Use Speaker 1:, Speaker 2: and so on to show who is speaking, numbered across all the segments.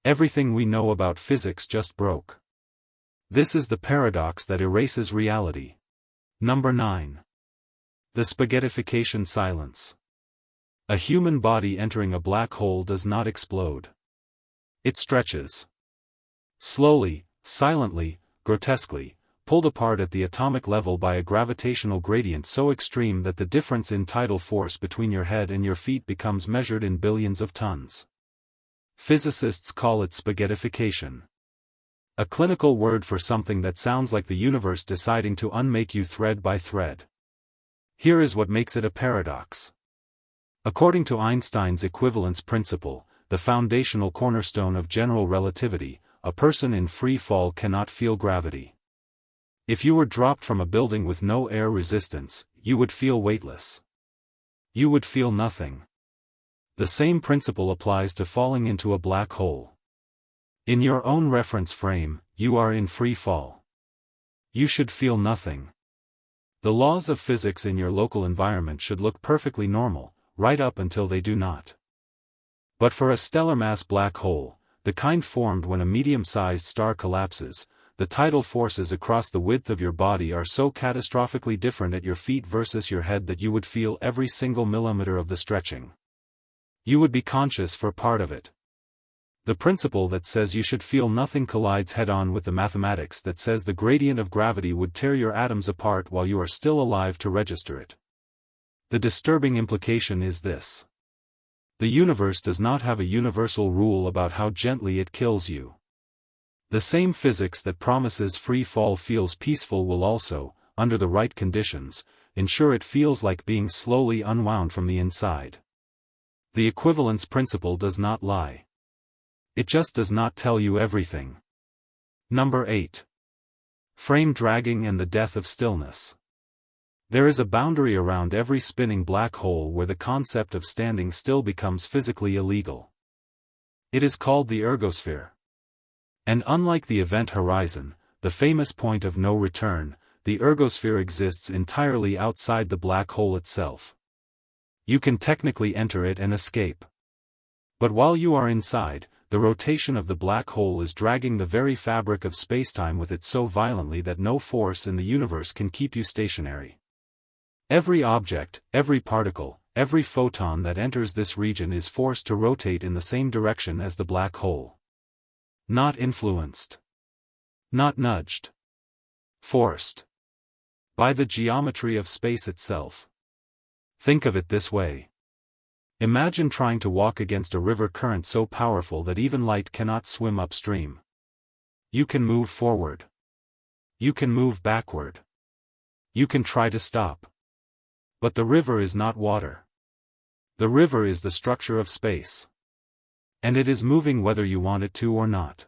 Speaker 1: Everything we know about physics just broke. This is the paradox that erases reality. Number 9. The spaghettification silence. A human body entering a black hole does not explode. It stretches. Slowly, silently, grotesquely, pulled apart at the atomic level by a gravitational gradient so extreme that the difference in tidal force between your head and your feet becomes measured in billions of tons. Physicists call it spaghettification. A clinical word for something that sounds like the universe deciding to unmake you thread by thread. Here is what makes it a paradox. According to Einstein's equivalence principle, the foundational cornerstone of general relativity, a person in free fall cannot feel gravity. If you were dropped from a building with no air resistance, you would feel weightless. You would feel nothing. The same principle applies to falling into a black hole. In your own reference frame, you are in free fall. You should feel nothing. The laws of physics in your local environment should look perfectly normal, right up until they do not. But for a stellar mass black hole, the kind formed when a medium-sized star collapses, the tidal forces across the width of your body are so catastrophically different at your feet versus your head that you would feel every single millimeter of the stretching. You would be conscious for part of it. The principle that says you should feel nothing collides head-on with the mathematics that says the gradient of gravity would tear your atoms apart while you are still alive to register it. The disturbing implication is this. The universe does not have a universal rule about how gently it kills you. The same physics that promises free fall feels peaceful will also, under the right conditions, ensure it feels like being slowly unwound from the inside. The equivalence principle does not lie. It just does not tell you everything. Number 8. Frame dragging and the death of stillness. There is a boundary around every spinning black hole where the concept of standing still becomes physically illegal. It is called the ergosphere. And unlike the event horizon, the famous point of no return, the ergosphere exists entirely outside the black hole itself. You can technically enter it and escape. But while you are inside, the rotation of the black hole is dragging the very fabric of spacetime with it so violently that no force in the universe can keep you stationary. Every object, every particle, every photon that enters this region is forced to rotate in the same direction as the black hole. Not influenced. Not nudged. Forced. By the geometry of space itself. Think of it this way. Imagine trying to walk against a river current so powerful that even light cannot swim upstream. You can move forward. You can move backward. You can try to stop. But the river is not water. The river is the structure of space. And it is moving whether you want it to or not.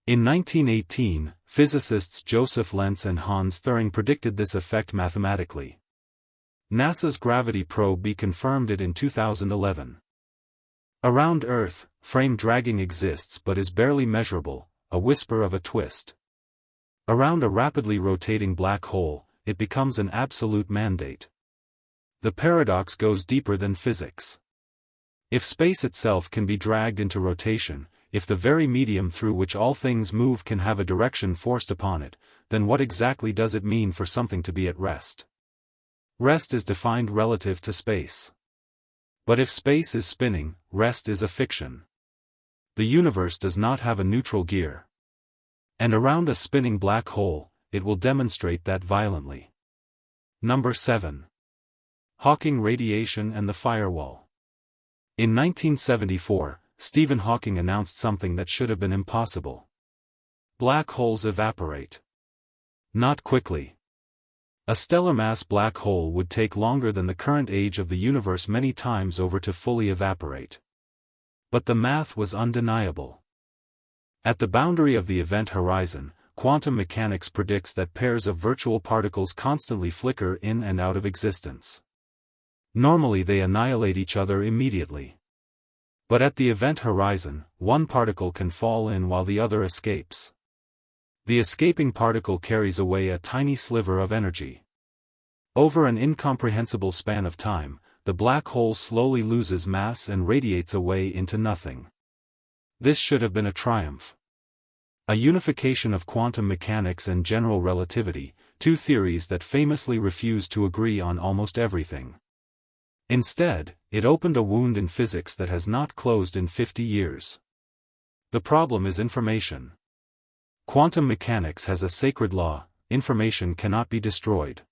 Speaker 1: In 1918, physicists Joseph Lentz and Hans Thering predicted this effect mathematically. NASA's gravity probe confirmed it in 2011. Around Earth, frame dragging exists but is barely measurable, a whisper of a twist. Around a rapidly rotating black hole, it becomes an absolute mandate. The paradox goes deeper than physics. If space itself can be dragged into rotation, if the very medium through which all things move can have a direction forced upon it, then what exactly does it mean for something to be at rest? Rest is defined relative to space. But if space is spinning, rest is a fiction. The universe does not have a neutral gear. And around a spinning black hole, it will demonstrate that violently. Number 7. Hawking radiation and the firewall. In 1974, Stephen Hawking announced something that should have been impossible. Black holes evaporate. Not quickly. A stellar mass black hole would take longer than the current age of the universe many times over to fully evaporate. But the math was undeniable. At the boundary of the event horizon, quantum mechanics predicts that pairs of virtual particles constantly flicker in and out of existence. Normally they annihilate each other immediately. But at the event horizon, one particle can fall in while the other escapes. The escaping particle carries away a tiny sliver of energy. Over an incomprehensible span of time, the black hole slowly loses mass and radiates away into nothing. This should have been a triumph. A unification of quantum mechanics and general relativity, two theories that famously refuse to agree on almost everything. Instead, it opened a wound in physics that has not closed in 50 years. The problem is information. Quantum mechanics has a sacred law: information cannot be destroyed.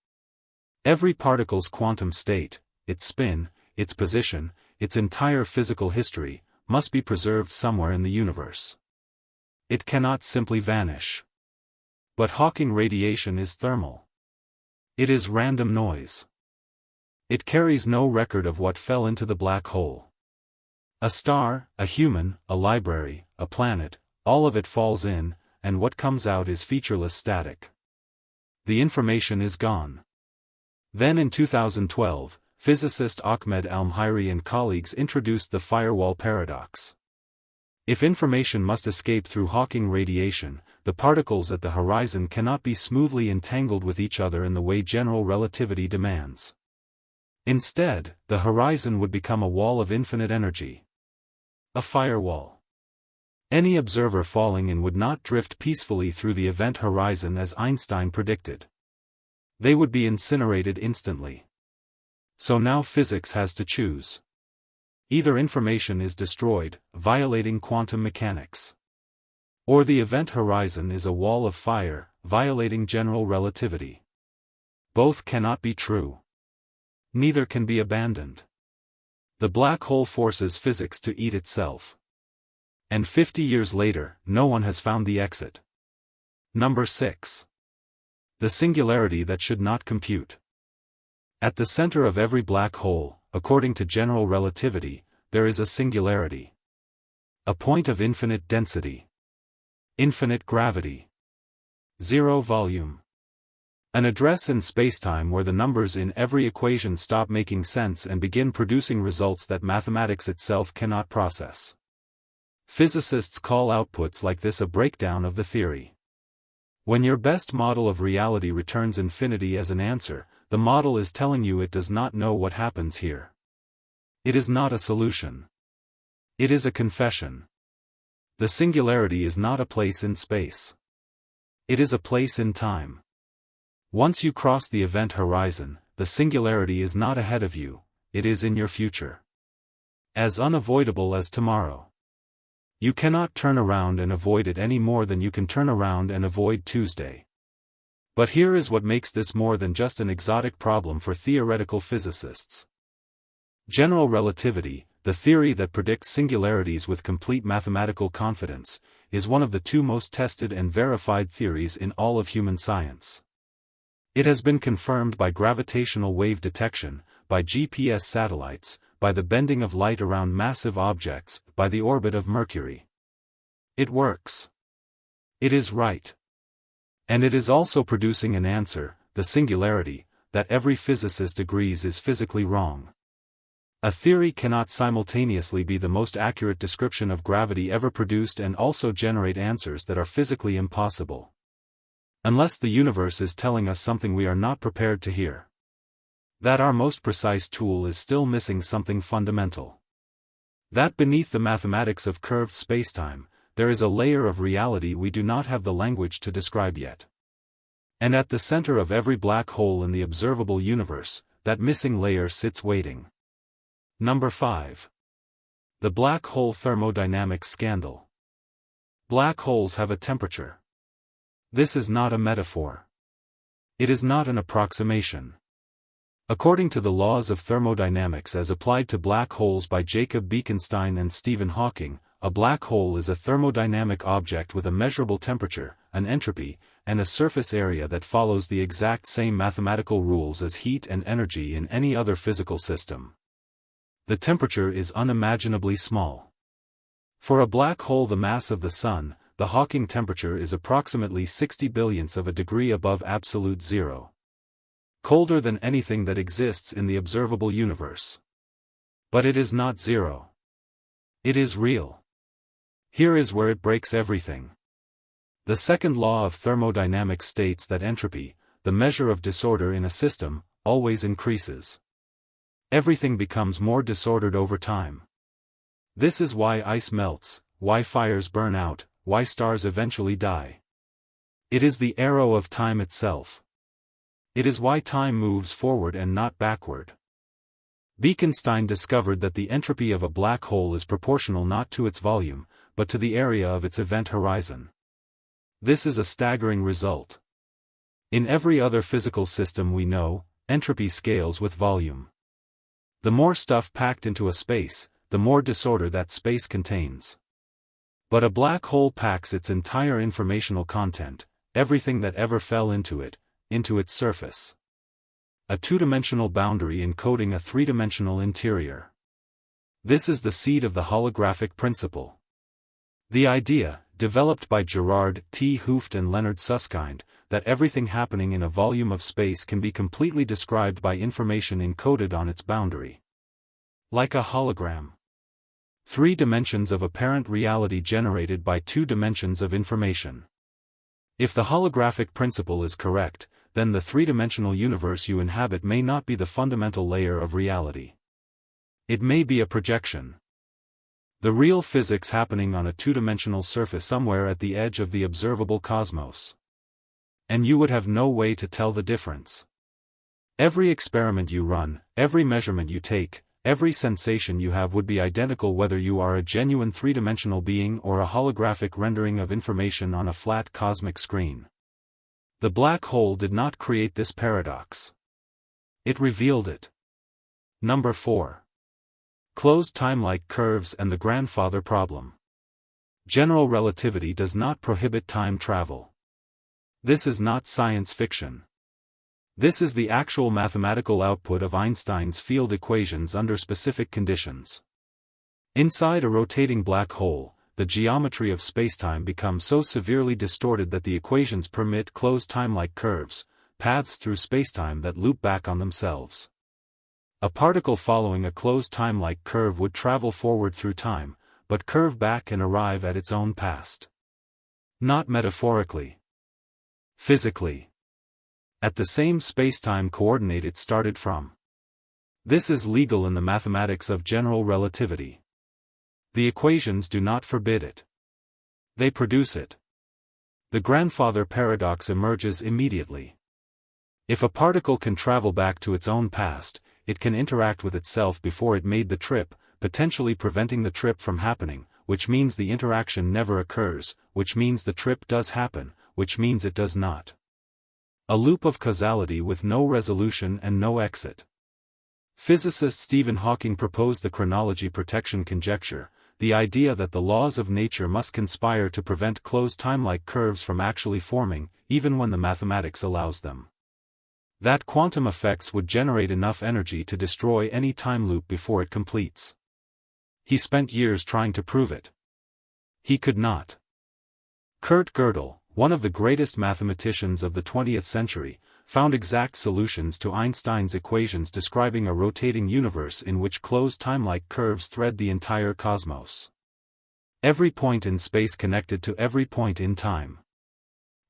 Speaker 1: Every particle's quantum state, its spin, its position, its entire physical history, must be preserved somewhere in the universe. It cannot simply vanish. But Hawking radiation is thermal. It is random noise. It carries no record of what fell into the black hole. A star, a human, a library, a planet, all of it falls in, and what comes out is featureless static. The information is gone. Then in 2012, physicist Ahmed Almhiri and colleagues introduced the Firewall Paradox. If information must escape through Hawking radiation, the particles at the horizon cannot be smoothly entangled with each other in the way general relativity demands. Instead, the horizon would become a wall of infinite energy. A firewall. Any observer falling in would not drift peacefully through the event horizon as Einstein predicted. They would be incinerated instantly. So now physics has to choose. Either information is destroyed, violating quantum mechanics. Or the event horizon is a wall of fire, violating general relativity. Both cannot be true. Neither can be abandoned. The black hole forces physics to eat itself. And 50 years later, no one has found the exit. Number 6. The singularity that should not compute. At the center of every black hole, according to general relativity, there is a singularity. A point of infinite density. Infinite gravity. Zero volume. An address in spacetime where the numbers in every equation stop making sense and begin producing results that mathematics itself cannot process. Physicists call outputs like this a breakdown of the theory. When your best model of reality returns infinity as an answer, the model is telling you it does not know what happens here. It is not a solution. It is a confession. The singularity is not a place in space. It is a place in time. Once you cross the event horizon, the singularity is not ahead of you, it is in your future. As unavoidable as tomorrow. You cannot turn around and avoid it any more than you can turn around and avoid Tuesday. But here is what makes this more than just an exotic problem for theoretical physicists. General relativity, the theory that predicts singularities with complete mathematical confidence, is one of the two most tested and verified theories in all of human science. It has been confirmed by gravitational wave detection, by GPS satellites, by the bending of light around massive objects, by the orbit of Mercury. It works. It is right. And it is also producing an answer, the singularity, that every physicist agrees is physically wrong. A theory cannot simultaneously be the most accurate description of gravity ever produced and also generate answers that are physically impossible. Unless the universe is telling us something we are not prepared to hear. That our most precise tool is still missing something fundamental. That beneath the mathematics of curved spacetime, there is a layer of reality we do not have the language to describe yet. And at the center of every black hole in the observable universe, that missing layer sits waiting. Number 5. The black hole thermodynamics scandal. Black holes have a temperature. This is not a metaphor. It is not an approximation. According to the laws of thermodynamics as applied to black holes by Jacob Bekenstein and Stephen Hawking, a black hole is a thermodynamic object with a measurable temperature, an entropy, and a surface area that follows the exact same mathematical rules as heat and energy in any other physical system. The temperature is unimaginably small. For a black hole the mass of the Sun, the Hawking temperature is approximately 60 billionths of a degree above absolute zero. Colder than anything that exists in the observable universe. But it is not zero. It is real. Here is where it breaks everything. The second law of thermodynamics states that entropy, the measure of disorder in a system, always increases. Everything becomes more disordered over time. This is why ice melts, why fires burn out, why stars eventually die. It is the arrow of time itself. It is why time moves forward and not backward. Bekenstein discovered that the entropy of a black hole is proportional not to its volume, but to the area of its event horizon. This is a staggering result. In every other physical system we know, entropy scales with volume. The more stuff packed into a space, the more disorder that space contains. But a black hole packs its entire informational content, everything that ever fell into it, into its surface. A two-dimensional boundary encoding a three-dimensional interior. This is the seed of the holographic principle. The idea, developed by Gerard T. Hooft and Leonard Susskind, that everything happening in a volume of space can be completely described by information encoded on its boundary. Like a hologram. 3 dimensions of apparent reality generated by 2 dimensions of information. If the holographic principle is correct, then the three-dimensional universe you inhabit may not be the fundamental layer of reality. It may be a projection. The real physics happening on a two-dimensional surface somewhere at the edge of the observable cosmos. And you would have no way to tell the difference. Every experiment you run, every measurement you take, every sensation you have would be identical whether you are a genuine three-dimensional being or a holographic rendering of information on a flat cosmic screen. The black hole did not create this paradox. It revealed it. Number 4. Closed time-like curves and the grandfather problem. General relativity does not prohibit time travel. This is not science fiction. This is the actual mathematical output of Einstein's field equations under specific conditions. Inside a rotating black hole, the geometry of spacetime becomes so severely distorted that the equations permit closed time-like curves, paths through spacetime that loop back on themselves. A particle following a closed time-like curve would travel forward through time, but curve back and arrive at its own past. Not metaphorically. Physically. At the same spacetime coordinate it started from. This is legal in the mathematics of general relativity. The equations do not forbid it. They produce it. The grandfather paradox emerges immediately. If a particle can travel back to its own past, it can interact with itself before it made the trip, potentially preventing the trip from happening, which means the interaction never occurs, which means the trip does happen, which means it does not. A loop of causality with no resolution and no exit. Physicist Stephen Hawking proposed the chronology protection conjecture, the idea that the laws of nature must conspire to prevent closed time-like curves from actually forming, even when the mathematics allows them. That quantum effects would generate enough energy to destroy any time loop before it completes. He spent years trying to prove it. He could not. Kurt Gödel, one of the greatest mathematicians of the 20th century, found exact solutions to Einstein's equations describing a rotating universe in which closed time-like curves thread the entire cosmos. Every point in space connected to every point in time.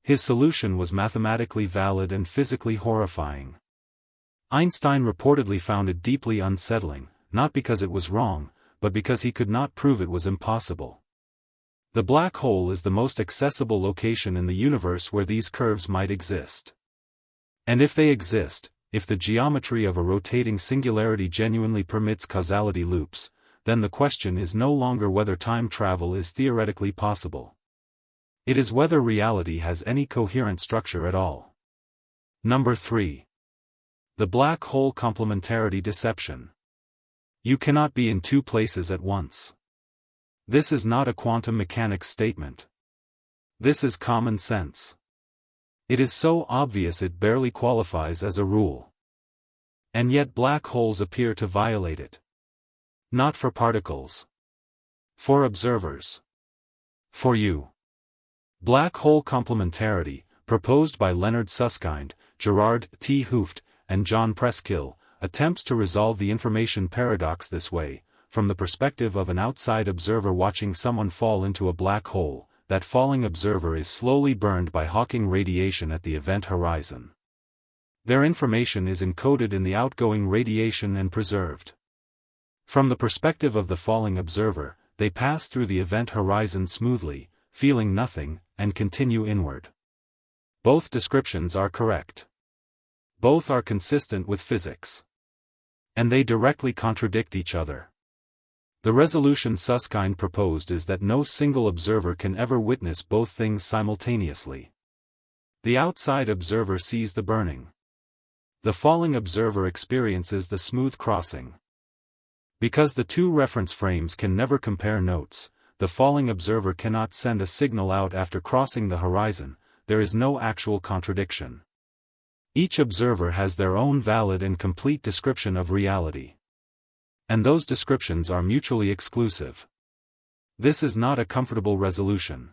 Speaker 1: His solution was mathematically valid and physically horrifying. Einstein reportedly found it deeply unsettling, not because it was wrong, but because he could not prove it was impossible. The black hole is the most accessible location in the universe where these curves might exist. And if they exist, if the geometry of a rotating singularity genuinely permits causality loops, then the question is no longer whether time travel is theoretically possible. It is whether reality has any coherent structure at all. Number 3. The black hole complementarity deception. You cannot be in two places at once. This is not a quantum mechanics statement. This is common sense. It is so obvious it barely qualifies as a rule. And yet black holes appear to violate it. Not for particles. For observers. For you. Black hole complementarity, proposed by Leonard Susskind, Gerard T. Hooft, and John Preskill, attempts to resolve the information paradox this way, from the perspective of an outside observer watching someone fall into a black hole. That falling observer is slowly burned by Hawking radiation at the event horizon. Their information is encoded in the outgoing radiation and preserved. From the perspective of the falling observer, they pass through the event horizon smoothly, feeling nothing, and continue inward. Both descriptions are correct. Both are consistent with physics. And they directly contradict each other. The resolution Susskind proposed is that no single observer can ever witness both things simultaneously. The outside observer sees the burning. The falling observer experiences the smooth crossing. Because the two reference frames can never compare notes, the falling observer cannot send a signal out after crossing the horizon, there is no actual contradiction. Each observer has their own valid and complete description of reality. And those descriptions are mutually exclusive. This is not a comfortable resolution.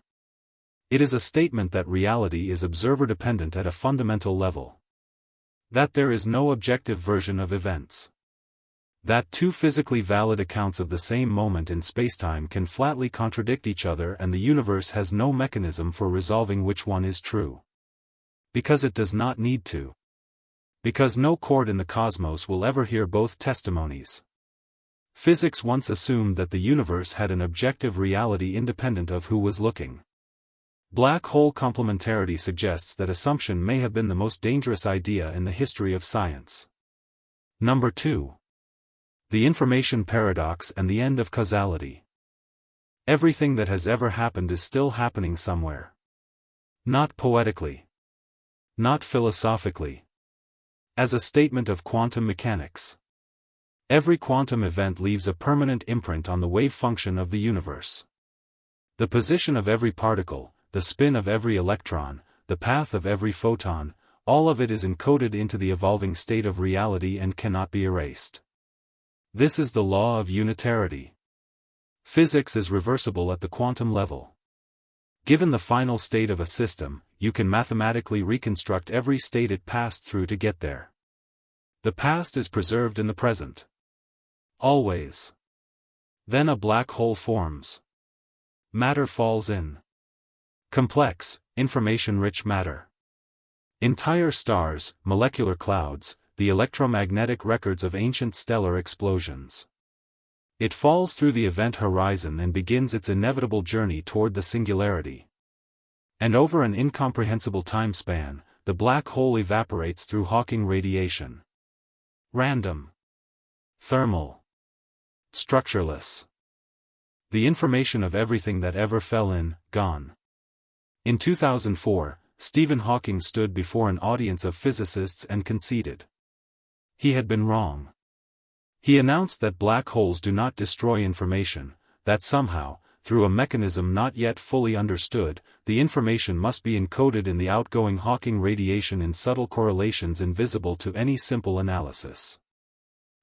Speaker 1: It is a statement that reality is observer-dependent at a fundamental level. That there is no objective version of events. That two physically valid accounts of the same moment in spacetime can flatly contradict each other and the universe has no mechanism for resolving which one is true. Because it does not need to. Because no court in the cosmos will ever hear both testimonies. Physics once assumed that the universe had an objective reality independent of who was looking. Black hole complementarity suggests that assumption may have been the most dangerous idea in the history of science. Number 2. The information paradox and the end of causality. Everything that has ever happened is still happening somewhere. Not poetically. Not philosophically. As a statement of quantum mechanics. Every quantum event leaves a permanent imprint on the wave function of the universe. The position of every particle, the spin of every electron, the path of every photon, all of it is encoded into the evolving state of reality and cannot be erased. This is the law of unitarity. Physics is reversible at the quantum level. Given the final state of a system, you can mathematically reconstruct every state it passed through to get there. The past is preserved in the present. Always. Then a black hole forms. Matter falls in. Complex, information-rich matter. Entire stars, molecular clouds, the electromagnetic records of ancient stellar explosions. It falls through the event horizon and begins its inevitable journey toward the singularity. And over an incomprehensible time span, the black hole evaporates through Hawking radiation. Random. Thermal. Structureless. The information of everything that ever fell in, gone. In 2004, Stephen Hawking stood before an audience of physicists and conceded. He had been wrong. He announced that black holes do not destroy information, that somehow, through a mechanism not yet fully understood, the information must be encoded in the outgoing Hawking radiation in subtle correlations invisible to any simple analysis.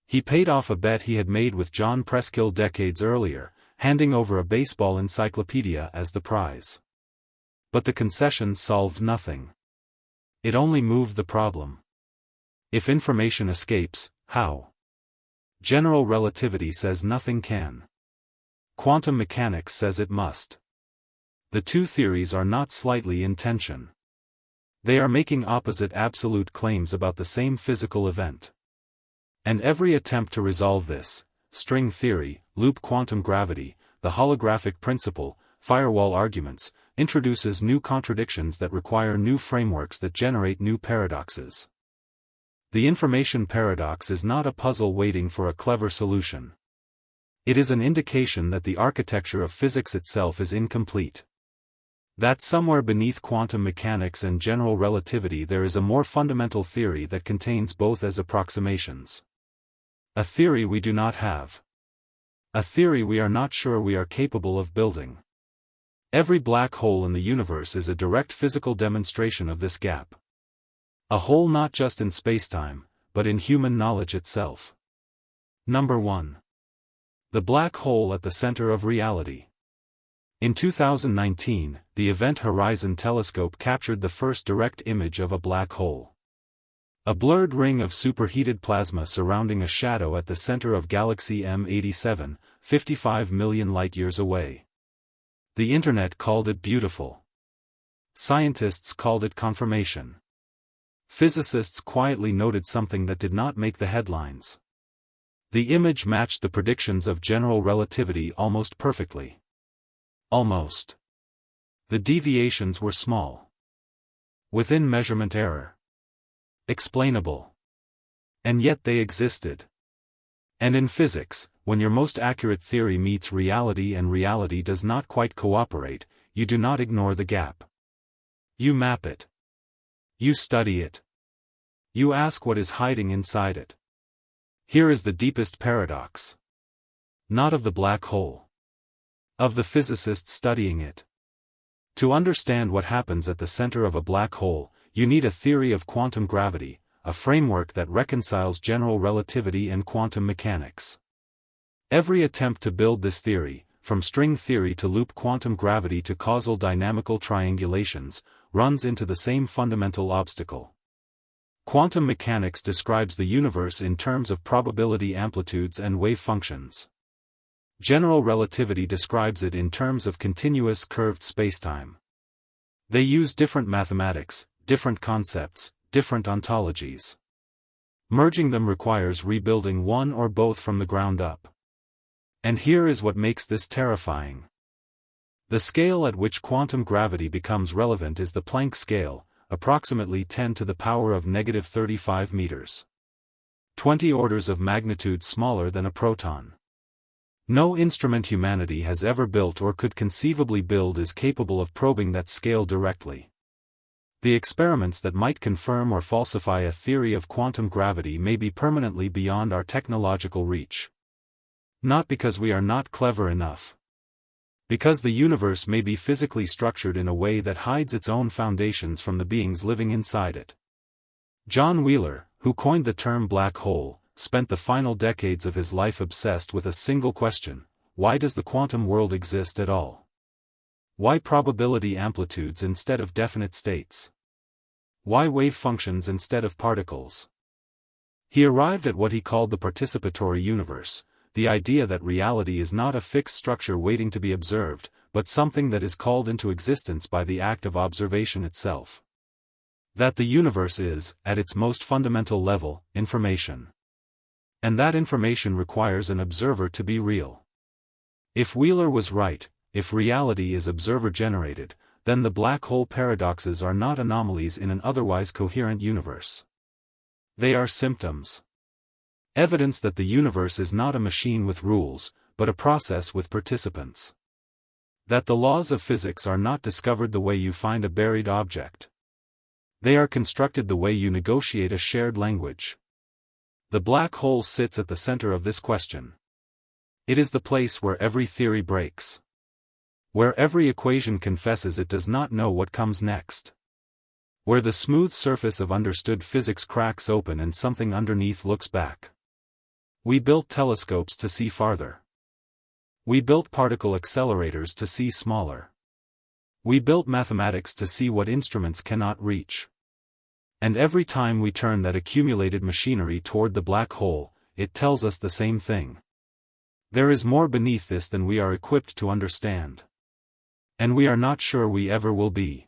Speaker 1: He paid off a bet he had made with John Preskill decades earlier, handing over a baseball encyclopedia as the prize. But the concession solved nothing. It only moved the problem. If information escapes, how? General relativity says nothing can. Quantum mechanics says it must. The two theories are not slightly in tension. They are making opposite absolute claims about the same physical event. And every attempt to resolve this, string theory, loop quantum gravity, the holographic principle, firewall arguments, introduces new contradictions that require new frameworks that generate new paradoxes. The information paradox is not a puzzle waiting for a clever solution. It is an indication that the architecture of physics itself is incomplete. That somewhere beneath quantum mechanics and general relativity there is a more fundamental theory that contains both as approximations. A theory we do not have. A theory we are not sure we are capable of building. Every black hole in the universe is a direct physical demonstration of this gap. A hole not just in spacetime, but in human knowledge itself. Number 1. The black hole at the center of reality. In 2019, the Event Horizon Telescope captured the first direct image of a black hole. A blurred ring of superheated plasma surrounding a shadow at the center of galaxy M87, 55 million light-years away. The internet called it beautiful. Scientists called it confirmation. Physicists quietly noted something that did not make the headlines. The image matched the predictions of general relativity almost perfectly. Almost. The deviations were small. Within measurement error. Explainable. And yet they existed. And in physics, when your most accurate theory meets reality and reality does not quite cooperate, you do not ignore the gap. You map it. You study it. You ask what is hiding inside it. Here is the deepest paradox. Not of the black hole. Of the physicist studying it. To understand what happens at the center of a black hole, you need a theory of quantum gravity, a framework that reconciles general relativity and quantum mechanics. Every attempt to build this theory, from string theory to loop quantum gravity to causal dynamical triangulations, runs into the same fundamental obstacle. Quantum mechanics describes the universe in terms of probability amplitudes and wave functions. General relativity describes it in terms of continuous curved spacetime. They use different mathematics, different concepts, different ontologies. Merging them requires rebuilding one or both from the ground up. And here is what makes this terrifying. The scale at which quantum gravity becomes relevant is the Planck scale, approximately 10 to the power of -35 meters. 20 orders of magnitude smaller than a proton. No instrument humanity has ever built or could conceivably build is capable of probing that scale directly. The experiments that might confirm or falsify a theory of quantum gravity may be permanently beyond our technological reach. Not because we are not clever enough. Because the universe may be physically structured in a way that hides its own foundations from the beings living inside it. John Wheeler, who coined the term black hole, spent the final decades of his life obsessed with a single question: why does the quantum world exist at all? Why probability amplitudes instead of definite states? Why wave functions instead of particles? He arrived at what he called the participatory universe, the idea that reality is not a fixed structure waiting to be observed, but something that is called into existence by the act of observation itself. That the universe is, at its most fundamental level, information. And that information requires an observer to be real. If Wheeler was right, if reality is observer-generated, then the black hole paradoxes are not anomalies in an otherwise coherent universe. They are symptoms. Evidence that the universe is not a machine with rules, but a process with participants. That the laws of physics are not discovered the way you find a buried object. They are constructed the way you negotiate a shared language. The black hole sits at the center of this question. It is the place where every theory breaks. Where every equation confesses it does not know what comes next. Where the smooth surface of understood physics cracks open and something underneath looks back. We built telescopes to see farther. We built particle accelerators to see smaller. We built mathematics to see what instruments cannot reach. And every time we turn that accumulated machinery toward the black hole, it tells us the same thing. There is more beneath this than we are equipped to understand. And we are not sure we ever will be.